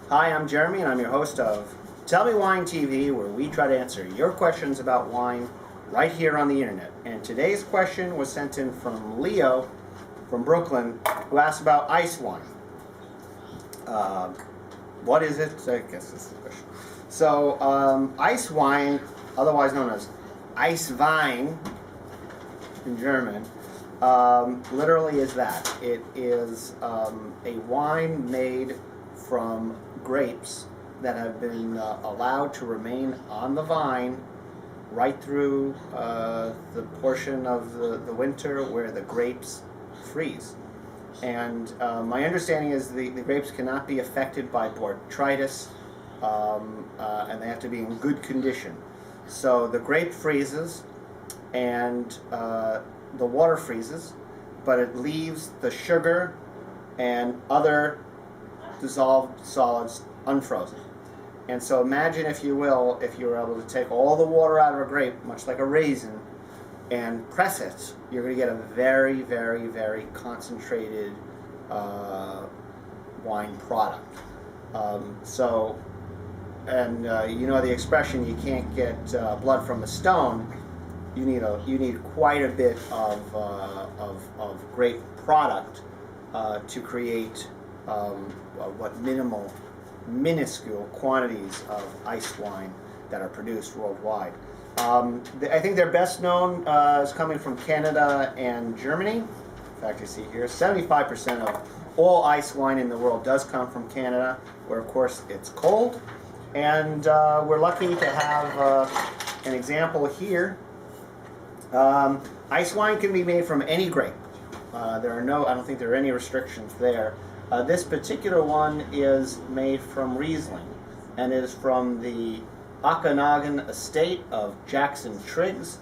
Hi, I'm Jeremy, and I'm your host of Tell Me Wine TV, where we try to answer your questions about wine right here on the internet. And today's question was sent in from Leo from Brooklyn, who asked about ice wine. What is it? I guess that's the question. So, ice wine, otherwise known as Eiswein in German, literally is that. It is a wine made from grapes that have been allowed to remain on the vine right through the portion of the winter where the grapes freeze. And my understanding is the grapes cannot be affected by botrytis, and they have to be in good condition. So the grape freezes, and the water freezes, but it leaves the sugar and other dissolved solids unfrozen. And so imagine, if you will, if you were able to take all the water out of a grape, much like a raisin, and press it, you're going to get a very, very, very concentrated wine product. You know the expression, you can't get blood from a stone. You need quite a bit of grape product to create what minuscule quantities of ice wine that are produced worldwide. I think they're best known as coming from Canada and Germany. In fact, you see here, 75% of all ice wine in the world does come from Canada, where of course it's cold. And we're lucky to have an example here. Ice wine can be made from any grape. I don't think there are any restrictions there. This particular one is made from Riesling, and is from the Okanagan estate of Jackson Triggs.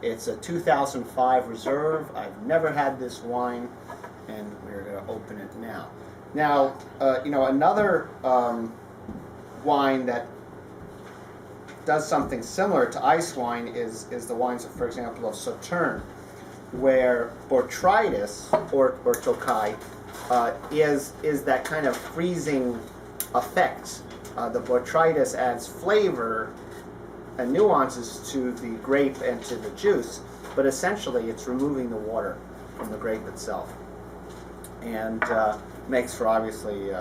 It's a 2005 reserve. I've never had this wine, and we're going to open it now. Now, another wine that does something similar to ice wine is the wines, for example, of Sauternes, where botrytis or Tokai is that kind of freezing effect. The botrytis adds flavor and nuances to the grape and to the juice, but essentially it's removing the water from the grape itself, and makes for obviously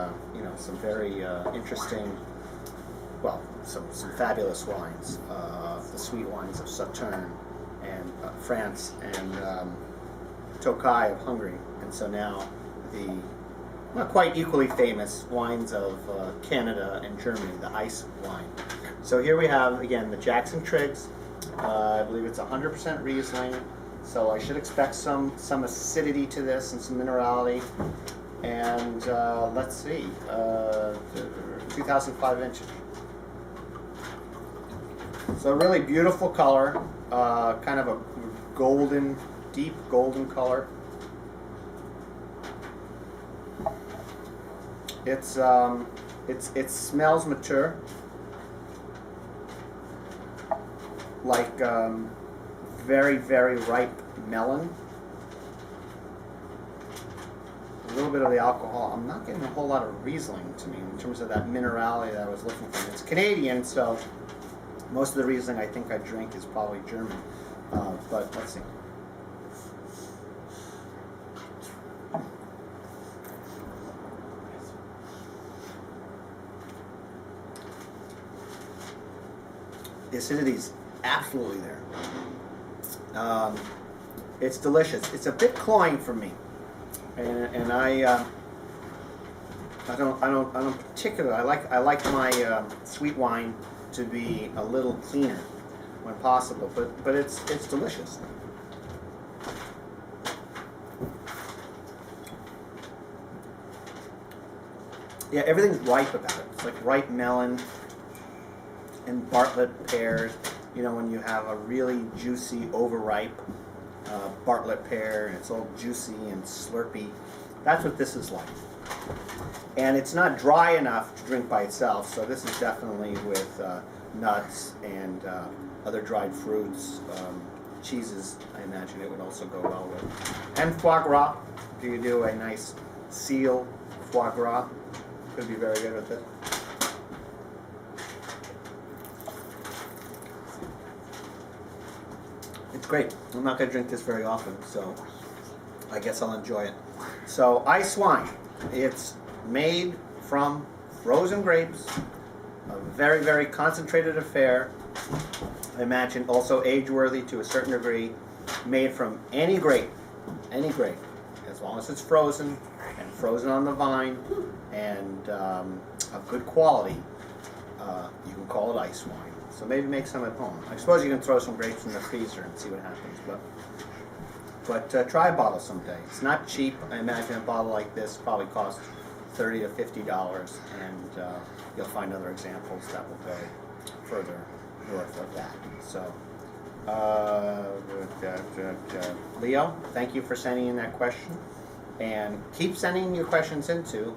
some very interesting, some fabulous wines, the sweet wines of Sauternes and France, and Tokai of Hungary, and so now the not quite equally famous wines of Canada and Germany, the ice wine. So here we have, again, the Jackson Triggs. I believe it's 100% Riesling, so I should expect some acidity to this and some minerality. And let's see, 2005 vintage. So a really beautiful color, kind of a golden, deep golden color. It smells mature, like very, very ripe melon. A little bit of the alcohol. I'm not getting a whole lot of Riesling to me in terms of that minerality that I was looking for. It's Canadian, so most of the Riesling I think I drink is probably German. But let's see. The acidity is absolutely there. It's delicious. It's a bit cloying for me, and I don't particularly. I like my sweet wine to be a little cleaner when possible, but it's delicious. Yeah, everything's ripe about it. It's like ripe melon and Bartlett pears. When you have a really juicy, overripe Bartlett pear, and it's all juicy and slurpy. That's what this is like. And it's not dry enough to drink by itself, so this is definitely with nuts and other dried fruits, cheeses. I imagine it would also go well with. And foie gras. If you do a nice seal foie gras, could be very good with it. It's great. I'm not going to drink this very often, so I guess I'll enjoy it. So, ice wine. It's made from frozen grapes, a very, very concentrated affair. I imagine also age-worthy to a certain degree, made from any grape, as long as it's frozen and frozen on the vine and of good quality. You can call it ice wine. So maybe make some at home. I suppose you can throw some grapes in the freezer and see what happens. But try a bottle someday. It's not cheap. I imagine a bottle like this probably costs $30 to $50, and you'll find other examples that will go further north of that. So, Leo, thank you for sending in that question, and keep sending your questions into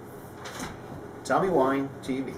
Tell Me Wine TV.